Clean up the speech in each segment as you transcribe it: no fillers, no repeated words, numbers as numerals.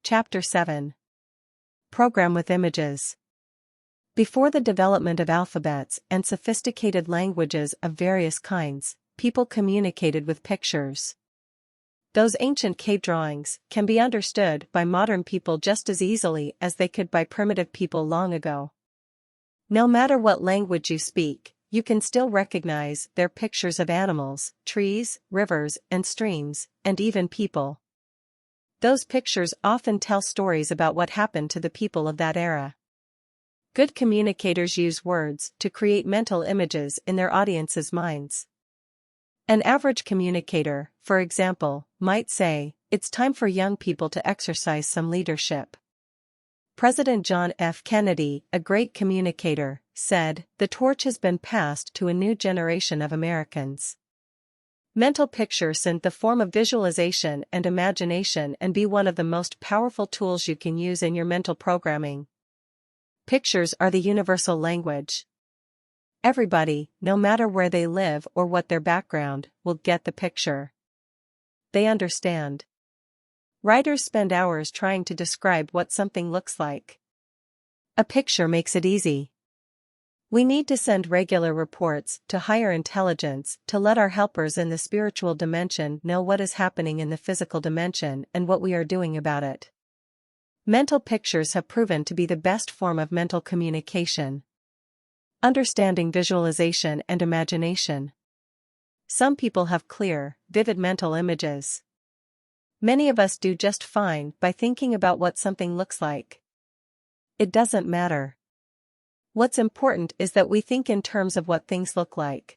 Chapter 7. Program with Images. Before the development of alphabets and sophisticated languages of various kinds, people communicated with pictures. Those ancient cave drawings can be understood by modern people just as easily as they could by primitive people long ago. No matter what language you speak, you can still recognize their pictures of animals, trees, rivers and streams, and even people. Those pictures often tell stories about what happened to the people of that era. Good communicators use words to create mental images in their audience's minds. An average communicator, for example, might say, "It's time for young people to exercise some leadership." President John F. Kennedy, a great communicator, said, "The torch has been passed to a new generation of Americans." Mental pictures send the form of visualization and imagination and be one of the most powerful tools you can use in your mental programming. Pictures are the universal language. Everybody, no matter where they live or what their background, will get the picture. They understand. Writers spend hours trying to describe what something looks like. A picture makes it easy. We need to send regular reports to higher intelligence to let our helpers in the spiritual dimension know what is happening in the physical dimension and what we are doing about it. Mental pictures have proven to be the best form of mental communication. Understanding visualization and imagination. Some people have clear, vivid mental images. Many of us do just fine by thinking about what something looks like. It doesn't matter. What's important is that we think in terms of what things look like.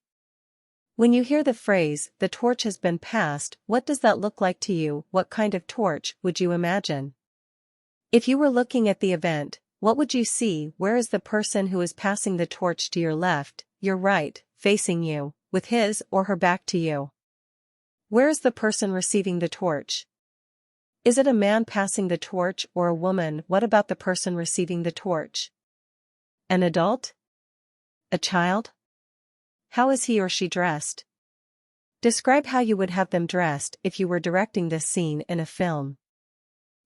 When you hear the phrase, "the torch has been passed," what does that look like to you? What kind of torch would you imagine? If you were looking at the event, what would you see? Where is the person who is passing the torch? To your left, your right, facing you, with his or her back to you? Where is the person receiving the torch? Is it a man passing the torch or a woman? What about the person receiving the torch? An adult? A child? How is he or she dressed? Describe how you would have them dressed if you were directing this scene in a film.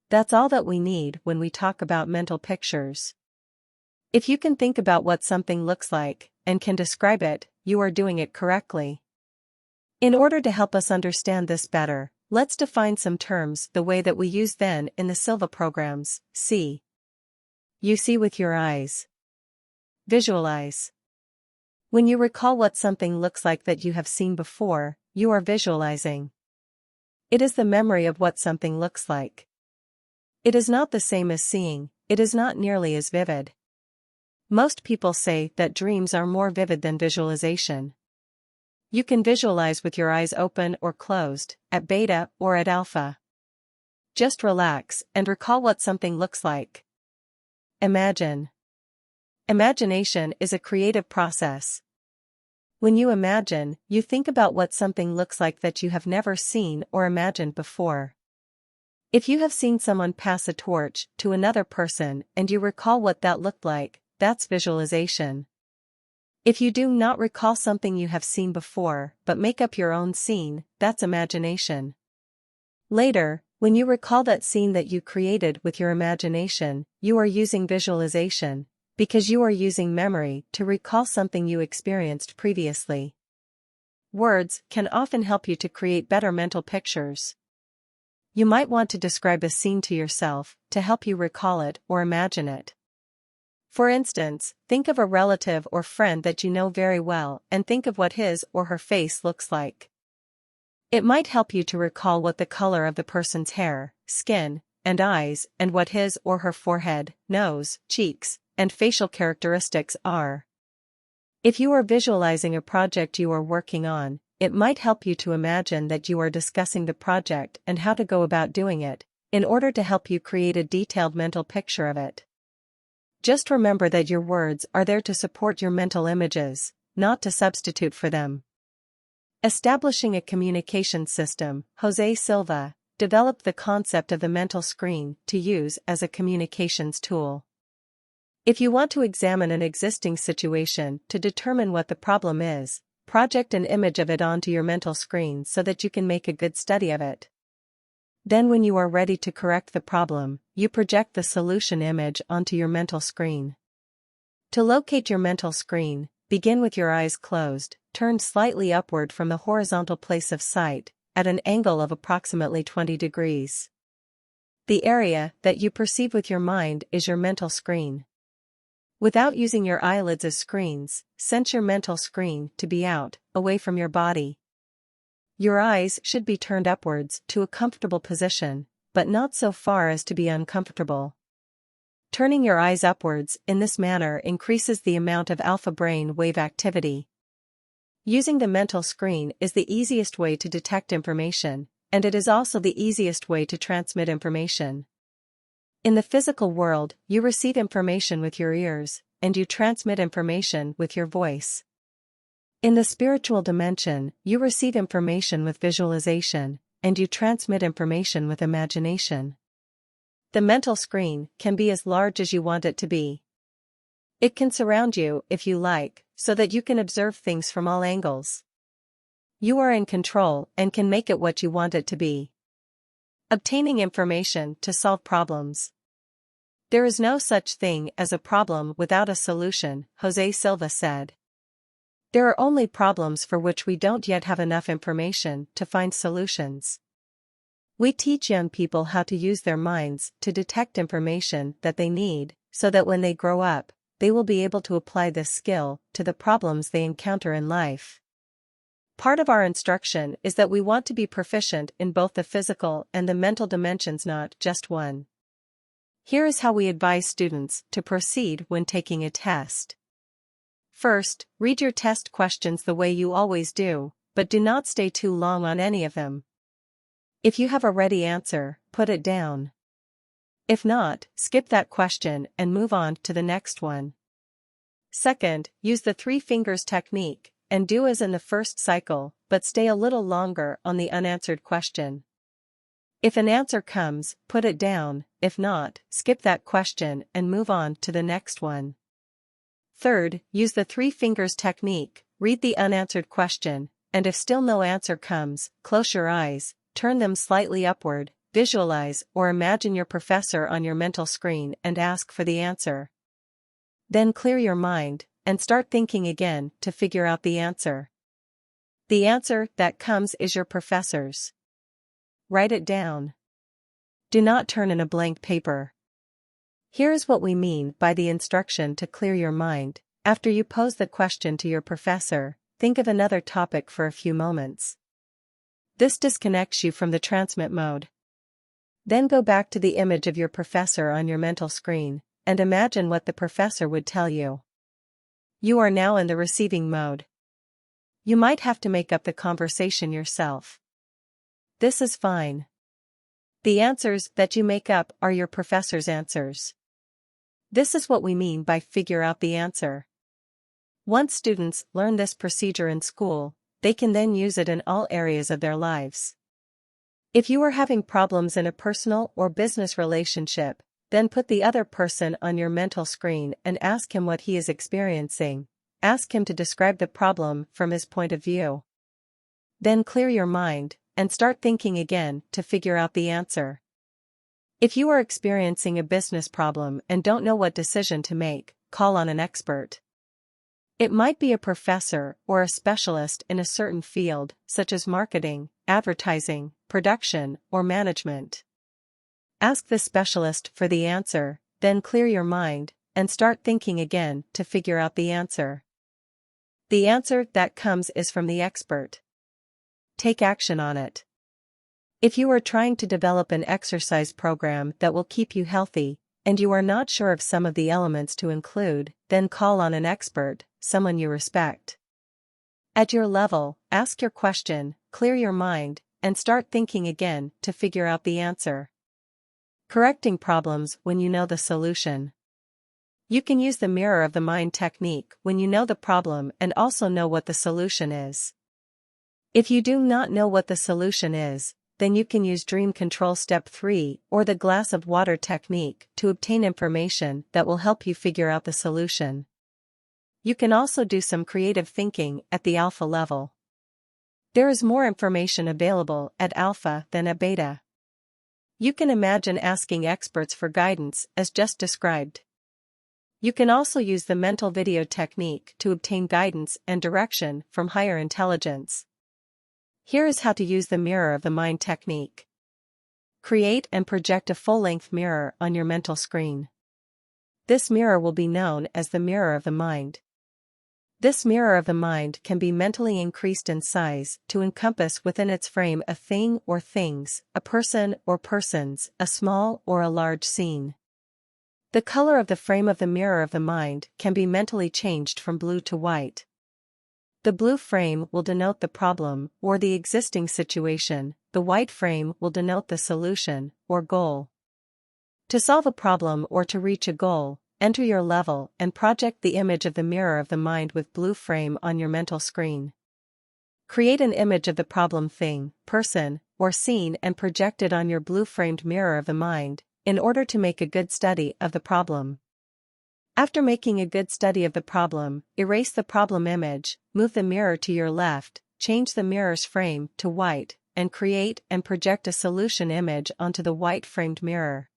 That's all that we need when we talk about mental pictures. If you can think about what something looks like, and can describe it, you are doing it correctly. In order to help us understand this better, let's define some terms the way that we use them in the Silva programs. See. You see with your eyes. Visualize. When you recall what something looks like that you have seen before, you are visualizing. It is the memory of what something looks like. It is not the same as seeing, it is not nearly as vivid. Most people say that dreams are more vivid than visualization. You can visualize with your eyes open or closed, at beta or at alpha. Just relax and recall what something looks like. Imagine. Imagination is a creative process. When you imagine, you think about what something looks like that you have never seen or imagined before. If you have seen someone pass a torch to another person and you recall what that looked like, that's visualization. If you do not recall something you have seen before but make up your own scene, that's imagination. Later, when you recall that scene that you created with your imagination, you are using visualization, because you are using memory to recall something you experienced previously. Words can often help you to create better mental pictures. You might want to describe a scene to yourself to help you recall it or imagine it. For instance, think of a relative or friend that you know very well and think of what his or her face looks like. It might help you to recall what the color of the person's hair, skin, and eyes and what his or her forehead, nose, cheeks, and facial characteristics are. If you are visualizing a project you are working on, it might help you to imagine that you are discussing the project and how to go about doing it, in order to help you create a detailed mental picture of it. Just remember that your words are there to support your mental images, not to substitute for them. Establishing a communication system, Jose Silva developed the concept of the mental screen to use as a communications tool. If you want to examine an existing situation to determine what the problem is, project an image of it onto your mental screen so that you can make a good study of it. Then when you are ready to correct the problem, you project the solution image onto your mental screen. To locate your mental screen, begin with your eyes closed, turned slightly upward from the horizontal place of sight, at an angle of approximately 20 degrees. The area that you perceive with your mind is your mental screen. Without using your eyelids as screens, sense your mental screen to be out, away from your body. Your eyes should be turned upwards to a comfortable position, but not so far as to be uncomfortable. Turning your eyes upwards in this manner increases the amount of alpha brain wave activity. Using the mental screen is the easiest way to detect information, and it is also the easiest way to transmit information. In the physical world, you receive information with your ears, and you transmit information with your voice. In the spiritual dimension, you receive information with visualization, and you transmit information with imagination. The mental screen can be as large as you want it to be. It can surround you if you like, so that you can observe things from all angles. You are in control and can make it what you want it to be. Obtaining information to solve problems. There is no such thing as a problem without a solution, Jose Silva said. There are only problems for which we don't yet have enough information to find solutions. We teach young people how to use their minds to detect information that they need, so that when they grow up, they will be able to apply this skill to the problems they encounter in life. Part of our instruction is that we want to be proficient in both the physical and the mental dimensions, not just one. Here is how we advise students to proceed when taking a test. First, read your test questions the way you always do, but do not stay too long on any of them. If you have a ready answer, put it down. If not, skip that question and move on to the next one. Second, use the 3 fingers technique, and do as in the first cycle, but stay a little longer on the unanswered question. If an answer comes, put it down, if not, skip that question and move on to the next one. Third, use the 3 fingers technique, read the unanswered question, and if still no answer comes, close your eyes, turn them slightly upward, visualize or imagine your professor on your mental screen and ask for the answer. Then clear your mind, and start thinking again to figure out the answer. The answer that comes is your professor's. Write it down. Do not turn in a blank paper. Here is what we mean by the instruction to clear your mind. After you pose the question to your professor, think of another topic for a few moments. This disconnects you from the transmit mode. Then go back to the image of your professor on your mental screen, and imagine what the professor would tell you. You are now in the receiving mode. You might have to make up the conversation yourself. This is fine. The answers that you make up are your professor's answers. This is what we mean by figure out the answer. Once students learn this procedure in school, they can then use it in all areas of their lives. If you are having problems in a personal or business relationship, then put the other person on your mental screen and ask him what he is experiencing. Ask him to describe the problem from his point of view. Then clear your mind, and start thinking again to figure out the answer. If you are experiencing a business problem and don't know what decision to make, call on an expert. It might be a professor or a specialist in a certain field, such as marketing, advertising, production, or management. Ask the specialist for the answer, then clear your mind, and start thinking again to figure out the answer. The answer that comes is from the expert. Take action on it. If you are trying to develop an exercise program that will keep you healthy, and you are not sure of some of the elements to include, then call on an expert, someone you respect. At your level, ask your question, clear your mind, and start thinking again to figure out the answer. Correcting problems when you know the solution. You can use the mirror of the mind technique when you know the problem and also know what the solution is. If you do not know what the solution is, then you can use Dream Control Step 3 or the glass of water technique to obtain information that will help you figure out the solution. You can also do some creative thinking at the alpha level. There is more information available at alpha than at beta. You can imagine asking experts for guidance as just described. You can also use the mental video technique to obtain guidance and direction from higher intelligence. Here is how to use the mirror of the mind technique. Create and project a full-length mirror on your mental screen. This mirror will be known as the mirror of the mind. This mirror of the mind can be mentally increased in size to encompass within its frame a thing or things, a person or persons, a small or a large scene. The color of the frame of the mirror of the mind can be mentally changed from blue to white. The blue frame will denote the problem or the existing situation, the white frame will denote the solution or goal. To solve a problem or to reach a goal, enter your level and project the image of the mirror of the mind with blue frame on your mental screen. Create an image of the problem thing, person, or scene and project it on your blue-framed mirror of the mind, in order to make a good study of the problem. After making a good study of the problem, erase the problem image, move the mirror to your left, change the mirror's frame to white, and create and project a solution image onto the white-framed mirror.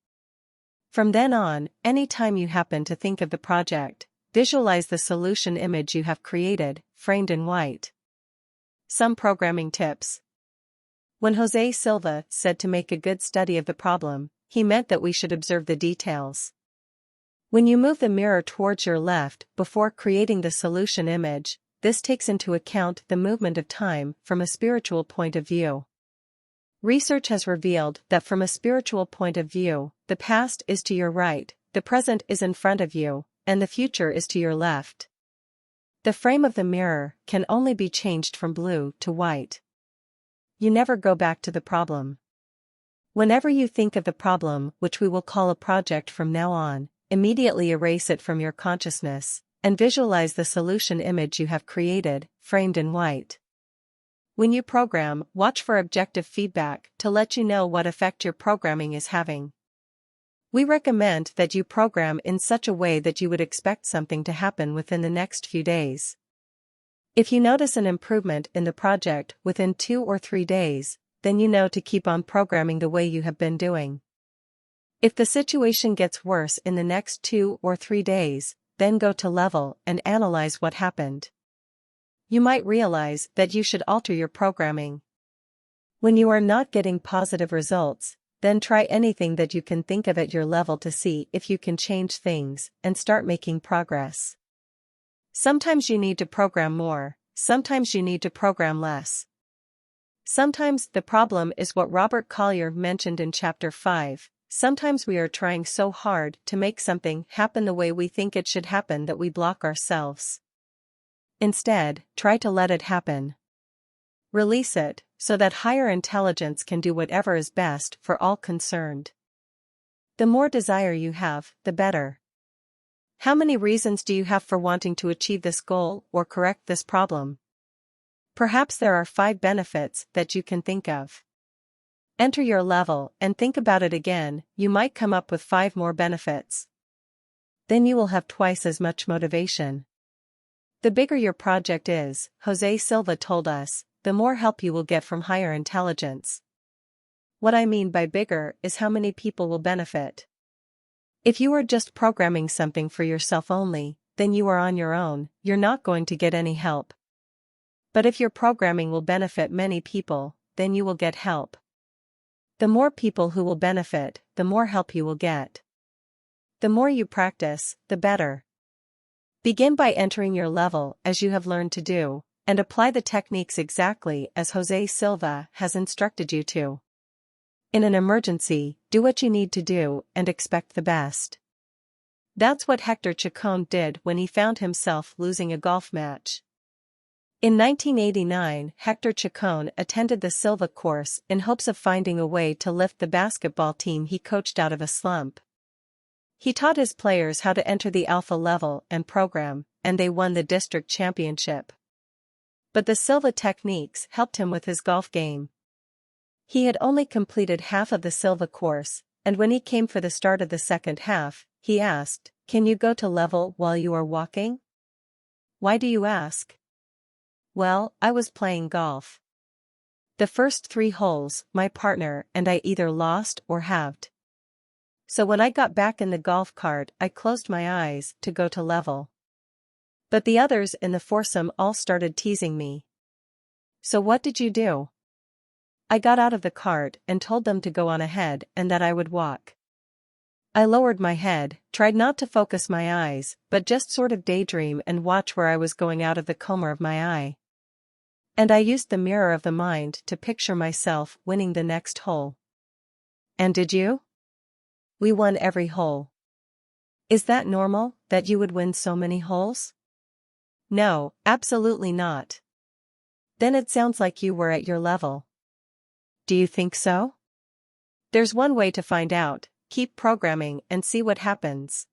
From then on, any time you happen to think of the project, visualize the solution image you have created, framed in white. Some programming tips. When Jose Silva said to make a good study of the problem, he meant that we should observe the details. When you move the mirror towards your left before creating the solution image, this takes into account the movement of time from a spiritual point of view. Research has revealed that from a spiritual point of view, the past is to your right, the present is in front of you, and the future is to your left. The frame of the mirror can only be changed from blue to white. You never go back to the problem. Whenever you think of the problem, which we will call a project from now on, immediately erase it from your consciousness, and visualize the solution image you have created, framed in white. When you program, watch for objective feedback to let you know what effect your programming is having. We recommend that you program in such a way that you would expect something to happen within the next few days. If you notice an improvement in the project within 2 or 3 days, then you know to keep on programming the way you have been doing. If the situation gets worse in the next 2 or 3 days, then go to level and analyze what happened. You might realize that you should alter your programming. When you are not getting positive results, then try anything that you can think of at your level to see if you can change things and start making progress. Sometimes you need to program more, sometimes you need to program less. Sometimes the problem is what Robert Collier mentioned in Chapter 5. Sometimes we are trying so hard to make something happen the way we think it should happen that we block ourselves. Instead, try to let it happen. Release it, so that higher intelligence can do whatever is best for all concerned. The more desire you have, the better. How many reasons do you have for wanting to achieve this goal or correct this problem? Perhaps there are 5 benefits that you can think of. Enter your level and think about it again, you might come up with 5 more benefits. Then you will have twice as much motivation. The bigger your project is, Jose Silva told us, the more help you will get from higher intelligence. What I mean by bigger is how many people will benefit. If you are just programming something for yourself only, then you are on your own, you're not going to get any help. But if your programming will benefit many people, then you will get help. The more people who will benefit, the more help you will get. The more you practice, the better. Begin by entering your level as you have learned to do, and apply the techniques exactly as Jose Silva has instructed you to. In an emergency, do what you need to do and expect the best. That's what Hector Chacon did when he found himself losing a golf match. In 1989, Hector Chacon attended the Silva course in hopes of finding a way to lift the basketball team he coached out of a slump. He taught his players how to enter the alpha level and program, and they won the district championship. But the Silva techniques helped him with his golf game. He had only completed half of the Silva course, and when he came for the start of the second half, he asked, "Can you go to level while you are walking?" "Why do you ask?" "Well, I was playing golf." The first 3 holes, my partner and I either lost or halved. So when I got back in the golf cart, I closed my eyes to go to level. But the others in the foursome all started teasing me. So what did you do? I got out of the cart and told them to go on ahead and that I would walk. I lowered my head, tried not to focus my eyes, but just sort of daydream and watch where I was going out of the corner of my eye. And I used the mirror of the mind to picture myself winning the next hole. And did you? We won every hole. Is that normal, that you would win so many holes? No, absolutely not. Then it sounds like you were at your level. Do you think so? There's one way to find out: keep programming and see what happens.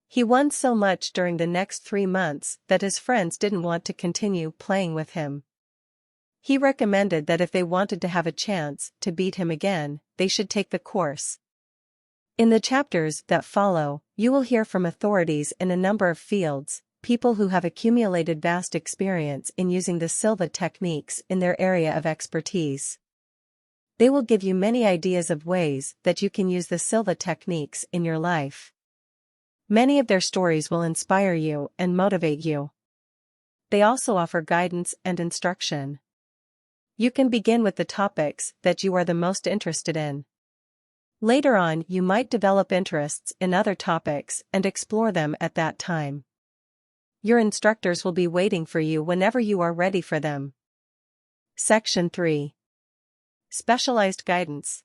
He won so much during the next 3 months that his friends didn't want to continue playing with him. He recommended that if they wanted to have a chance to beat him again, they should take the course. In the chapters that follow, you will hear from authorities in a number of fields, people who have accumulated vast experience in using the Silva techniques in their area of expertise. They will give you many ideas of ways that you can use the Silva techniques in your life. Many of their stories will inspire you and motivate you. They also offer guidance and instruction. You can begin with the topics that you are the most interested in. Later on, you might develop interests in other topics and explore them at that time. Your instructors will be waiting for you whenever you are ready for them. Section 3. Specialized Guidance.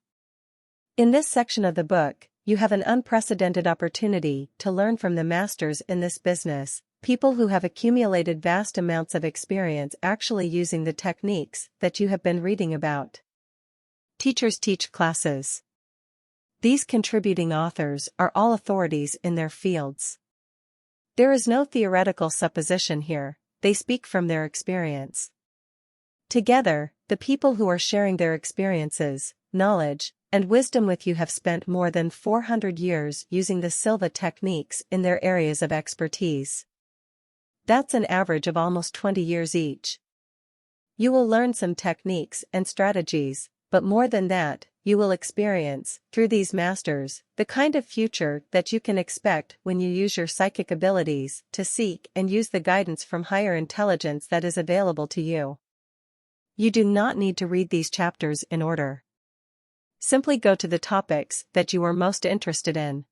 In this section of the book, you have an unprecedented opportunity to learn from the masters in this business, people who have accumulated vast amounts of experience actually using the techniques that you have been reading about. Teachers teach classes. These contributing authors are all authorities in their fields. There is no theoretical supposition here, they speak from their experience. Together, the people who are sharing their experiences, knowledge, and wisdom with you have spent more than 400 years using the Silva techniques in their areas of expertise. That's an average of almost 20 years each. You will learn some techniques and strategies, but more than that, you will experience, through these masters, the kind of future that you can expect when you use your psychic abilities to seek and use the guidance from higher intelligence that is available to you. You do not need to read these chapters in order. Simply go to the topics that you are most interested in.